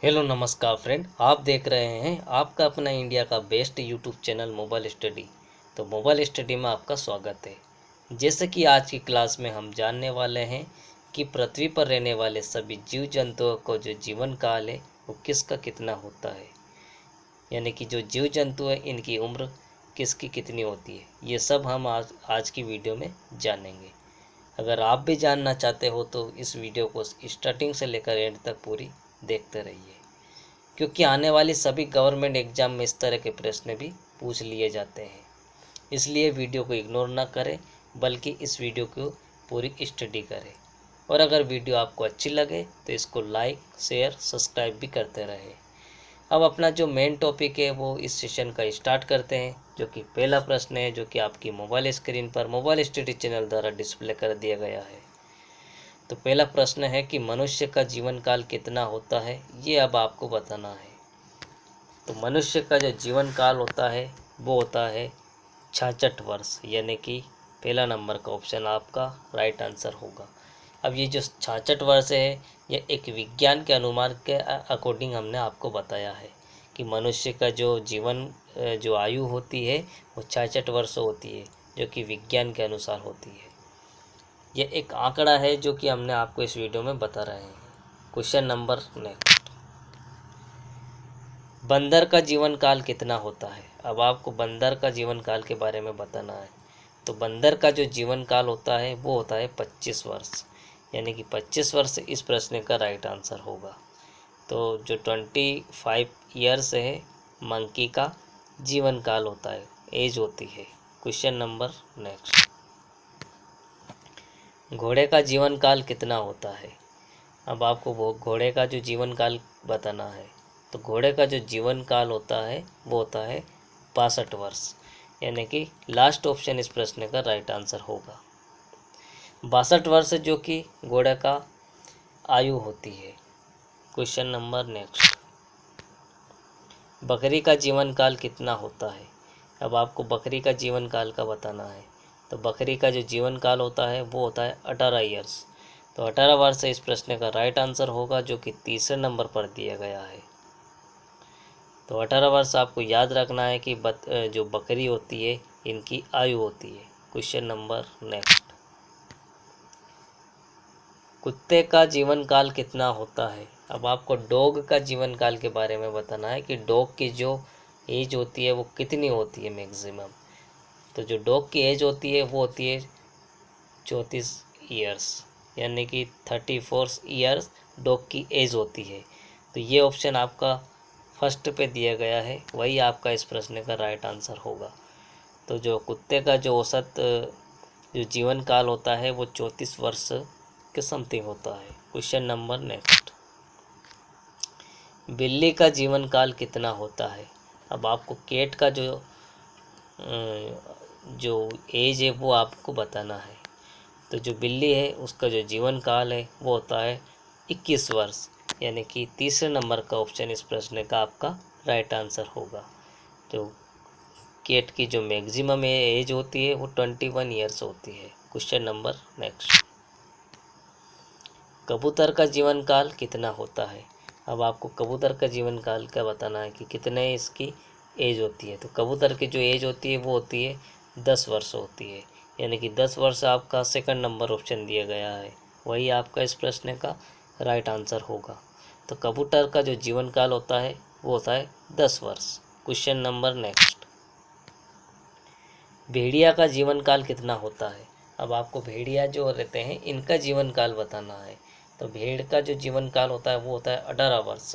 Hello नमस्कार friend, आप देख रहे हैं आपका अपना इंडिया का best YouTube channel mobile study. तो मोबाइल स्टडी में आपका स्वागत है। जैसे कि आज की क्लास में हम जानने वाले हैं कि पृथ्वी पर रहने वाले सभी जीव जंतुओं को जो जीवन काल है वो किसका कितना होता है, यानी कि जो जीव जंतु है इनकी उम्र किसकी कितनी होती है। ये सब हम आज की वीडियो में जानेंगे। अगर आप भी जानना चाहते हो तो इस वीडियो को स्टार्टिंग से लेकर एंड तक पूरी देखते रहिए, क्योंकि आने वाली सभी गवर्नमेंट एग्जाम में इस तरह के प्रश्न भी पूछ लिए जाते हैं। इसलिए वीडियो को इग्नोर ना करें, बल्कि इस वीडियो को पूरी स्टडी करें। और अगर वीडियो आपको अच्छी लगे तो इसको लाइक, शेयर, सब्सक्राइब भी करते रहें। अब अपना जो मेन टॉपिक है वो इस सेशन का स्टार्ट करते हैं, जो कि पहला प्रश्न है, जो कि आपकी मोबाइल स्क्रीन पर मोबाइल स्टडी चैनल द्वारा डिस्प्ले कर दिया गया है। तो पहला प्रश्न है कि मनुष्य का जीवन काल कितना होता है, ये अब आपको बताना है। तो मनुष्य का जो जीवन काल होता है वो होता है 66 वर्ष, यानी कि पहला नंबर का ऑप्शन आपका राइट आंसर होगा। अब ये जो 66 वर्ष है, ये एक विज्ञान के अनुमान के अकॉर्डिंग हमने आपको बताया है कि मनुष्य का जो जीवन जो आयु होती है वो 66 वर्ष होती है, जो कि विज्ञान के अनुसार होती है। ये एक आंकड़ा है जो कि हमने आपको इस वीडियो में बता रहे हैं। क्वेश्चन नंबर नेक्स्ट, बंदर का जीवन काल कितना होता है। अब आपको बंदर का जीवन काल के बारे में बताना है। तो बंदर का जो जीवन काल होता है वो होता है 25 वर्ष, यानी कि 25 वर्ष इस प्रश्न का राइट आंसर होगा। तो जो 25 ईयर्स है मंकी का जीवन काल होता है, एज होती है। क्वेश्चन नंबर नेक्स्ट, घोड़े का जीवन काल कितना होता है। अब आपको वो घोड़े का जो जीवन काल बताना है। तो घोड़े का जो जीवन काल होता है वो होता है 62 वर्ष, यानी कि लास्ट ऑप्शन इस प्रश्न का राइट आंसर होगा। 62 वर्ष जो कि घोड़े का आयु होती है। क्वेश्चन नंबर नेक्स्ट, बकरी का जीवन काल कितना होता है। अब आपको बकरी का जीवन काल का बताना है। तो बकरी का जो जीवन काल होता है वो होता है 18 ईयर्स। तो 18 वर्ष इस प्रश्न का राइट आंसर होगा, जो कि तीसरे नंबर पर दिया गया है। तो 18 वर्ष आपको याद रखना है कि जो बकरी होती है इनकी आयु होती है। क्वेश्चन नंबर नेक्स्ट, कुत्ते का जीवन काल कितना होता है। अब आपको डॉग का जीवन काल के बारे में बताना है कि डॉग की जो एज होती है वो कितनी होती है मैक्सिमम। तो जो डॉग की एज होती है वो होती है 34 ईयर्स, यानी कि 34 ईयर्स डॉग की एज होती है। तो ये ऑप्शन आपका फर्स्ट पे दिया गया है, वही आपका इस प्रश्न का राइट आंसर होगा। तो जो कुत्ते का जो औसत जो जीवन काल होता है वो 34 वर्ष के समथिंग होता है। क्वेश्चन नंबर नेक्स्ट, बिल्ली का जीवन काल कितना होता है। अब आपको कैट का जो एज है वो आपको बताना है। तो जो बिल्ली है उसका जो जीवन काल है वो होता है 21 वर्ष, यानी कि तीसरे नंबर का ऑप्शन इस प्रश्न का आपका राइट आंसर होगा। तो कैट की जो मैक्सिमम एज होती है वो 21 ईयर्स होती है। क्वेश्चन नंबर नेक्स्ट, कबूतर का जीवन काल कितना होता है। अब आपको कबूतर का जीवन काल का बताना है कि कितने इसकी एज होती है। तो कबूतर की जो एज होती है वो होती है 10 वर्ष होती है, यानी कि 10 वर्ष आपका सेकंड नंबर ऑप्शन दिया गया है, वही आपका इस प्रश्न का राइट आंसर होगा। तो कबूतर का जो जीवन काल होता है वो होता है 10 वर्ष। क्वेश्चन नंबर नेक्स्ट, भेड़िया का जीवन काल कितना होता है। अब आपको भेड़िया जो रहते हैं इनका जीवन काल बताना है। तो भेड़ का जो जीवन काल होता है वो होता है 18 वर्ष,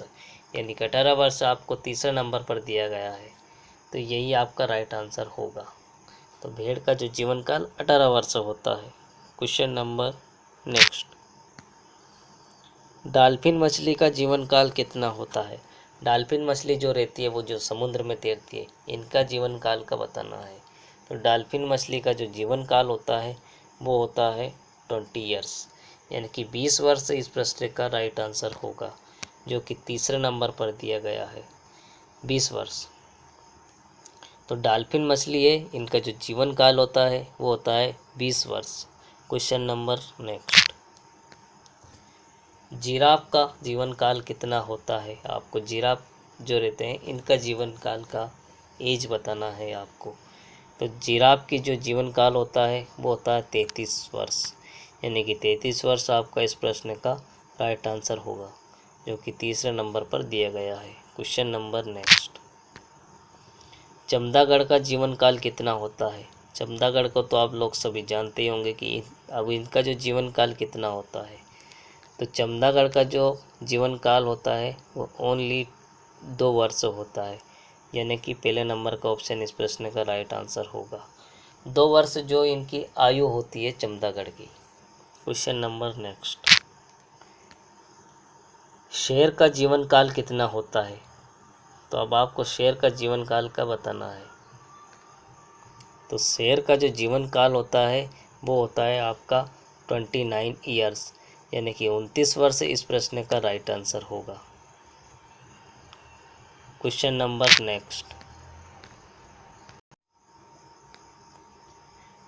यानी कि 18 वर्ष आपको तीसरे नंबर पर दिया गया है। तो यही आपका राइट आंसर होगा। तो भेड़ का जो जीवन काल 18 वर्ष होता है। क्वेश्चन नंबर नेक्स्ट, डॉल्फिन मछली का जीवन काल कितना होता है। डॉल्फिन मछली जो रहती है वो जो समुद्र में तैरती है, इनका जीवन काल का बताना है। तो डॉल्फिन मछली का जो जीवन काल होता है वो होता है 20 ईयर्स, यानी कि 20 वर्ष इस प्रश्न का राइट आंसर होगा, जो कि तीसरे नंबर पर दिया गया है, 20 वर्ष। तो डॉल्फिन मछली है, इनका जो जीवन काल होता है वो होता है 20 वर्ष। क्वेश्चन नंबर नेक्स्ट, जिराफ का जीवन काल कितना होता है? आपको जिराफ जो रहते हैं इनका जीवन काल का एज बताना है आपको। तो जिराफ की जो जीवन काल होता है वो होता है 33 वर्ष, यानी कि 33 वर्ष आपका इस प्रश्न का राइट आंसर होगा, जो कि तीसरे नंबर पर दिया गया है। क्वेश्चन नंबर नेक्स्ट, चमदागढ़ का जीवन काल कितना होता है? चमदागढ़ को तो आप लोग सभी जानते ही होंगे कि अब इनका जो जीवन काल कितना होता है। तो चमदागढ़ का जो जीवन काल होता है वो ओनली 2 वर्ष होता है, यानी कि पहले नंबर का ऑप्शन इस प्रश्न का राइट आंसर होगा। 2 वर्ष जो इनकी आयु होती है चमदागढ़ की। क्वेश्चन नंबर नेक्स्ट, शेर का जीवन काल कितना होता है? तो अब आपको शेर का जीवन काल का बताना है। तो शेर का जो जीवन काल होता है वो होता है आपका 29 ईयर्स, यानी कि 29 वर्ष इस प्रश्न का राइट आंसर होगा। क्वेश्चन नंबर नेक्स्ट,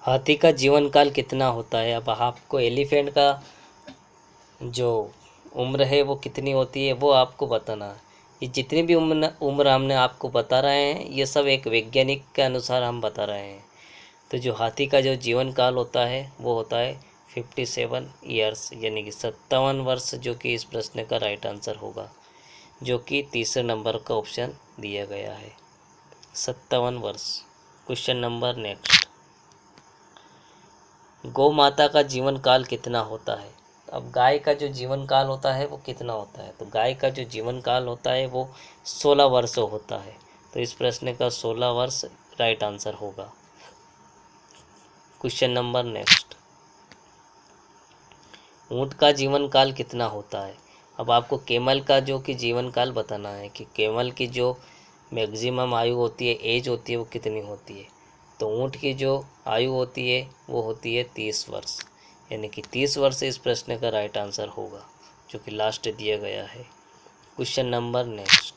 हाथी का जीवन काल कितना होता है? अब आपको एलिफेंट का जो उम्र है वो कितनी होती है वो आपको बताना है। ये जितनी भी उम्र हमने आपको बता रहे हैं ये सब एक वैज्ञानिक के अनुसार हम बता रहे हैं। तो जो हाथी का जो जीवन काल होता है वो होता है 57 ईयर्स, यानी कि 57 वर्ष, जो कि इस प्रश्न का राइट आंसर होगा, जो कि तीसरे नंबर का ऑप्शन दिया गया है, 57 वर्ष। क्वेश्चन नंबर नेक्स्ट, गौ माता का जीवन काल कितना होता है? अब गाय का जो जीवन काल होता है वो कितना होता है? तो गाय का जो जीवन काल होता है वो 16 वर्ष होता है। तो इस प्रश्न का 16 वर्ष राइट आंसर होगा। क्वेश्चन नंबर नेक्स्ट, ऊँट का जीवन काल कितना होता है? अब आपको कैमल का जो कि जीवन काल बताना है कि कैमल की जो मैक्सिमम आयु होती है, एज होती है, वो कितनी होती है। तो ऊँट की जो आयु होती है वो होती है 30 वर्ष, यानी कि 30 वर्ष इस प्रश्न का राइट आंसर होगा, जो कि लास्ट दिया गया है। क्वेश्चन नंबर नेक्स्ट,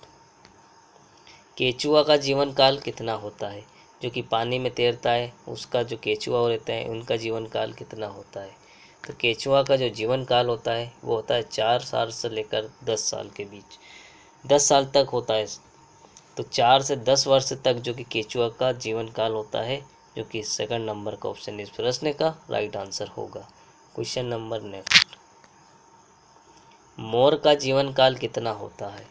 केचुआ का जीवन काल कितना होता है? जो कि पानी में तैरता है उसका जो केचुआ रहता है उनका जीवन काल कितना होता है? तो केचुआ का जो जीवन काल होता है वो होता है 4 साल से लेकर 10 साल के बीच, 10 साल तक होता है। तो 4 से 10 वर्ष तक जो कि केचुआ का जीवन काल होता है, जो कि सेकंड नंबर का ऑप्शन इस प्रश्न का राइट आंसर होगा। क्वेश्चन नंबर नेक्स्ट, मोर का जीवन काल कितना होता है?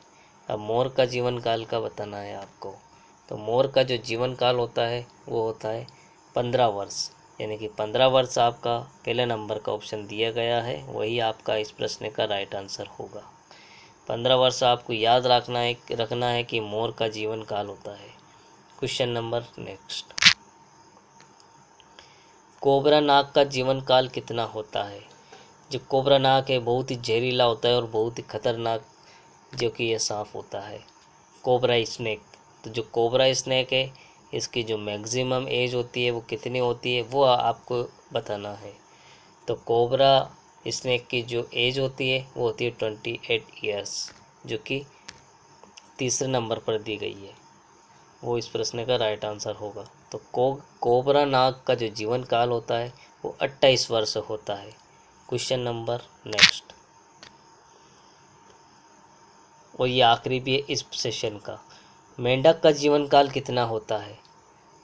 अब मोर का जीवन काल का बताना है आपको। तो मोर का जो जीवन काल होता है वो होता है 15 वर्ष, यानी कि 15 वर्ष आपका पहले नंबर का ऑप्शन दिया गया है, वही आपका इस प्रश्न का राइट आंसर होगा। 15 वर्ष आपको याद रखना है कि मोर का जीवन काल होता है। क्वेश्चन नंबर नेक्स्ट, कोबरा नाग का जीवन काल कितना होता है? जो कोबरा नाग है बहुत ही जहरीला होता है और बहुत ही खतरनाक जो कि ये सांप होता है, कोबरा स्नेक। तो जो कोबरा स्नेक है इसकी जो मैक्सिमम एज होती है वो कितनी होती है वो आपको बताना है। तो कोबरा स्नेक की जो एज होती है वो होती है 28 ईयर्स, जो कि तीसरे नंबर पर दी गई है, वो इस प्रश्न का राइट आंसर होगा। तो कोबरा नाग का जो जीवन काल होता है वो 28 वर्ष होता है। क्वेश्चन नंबर नेक्स्ट, और ये आखिरी भी है इस सेशन का, मेंढक का जीवन काल कितना होता है?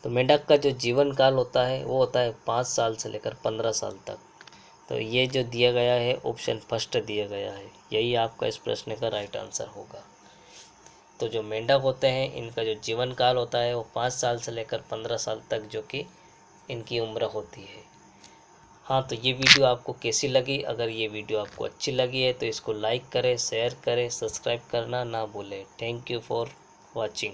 तो मेंढक का जो जीवन काल होता है वो होता है 5 साल से लेकर 15 साल तक। तो ये जो दिया गया है ऑप्शन फर्स्ट दिया गया है, यही आपका इस प्रश्न का राइट आंसर होगा। तो जो मेंढक होते हैं इनका जो जीवन काल होता है वो 5 साल से लेकर 15 साल तक जो कि इनकी उम्र होती है। हाँ, तो ये वीडियो आपको कैसी लगी? अगर ये वीडियो आपको अच्छी लगी है तो इसको लाइक करें, शेयर करें, सब्सक्राइब करना ना भूलें। Thank you for watching.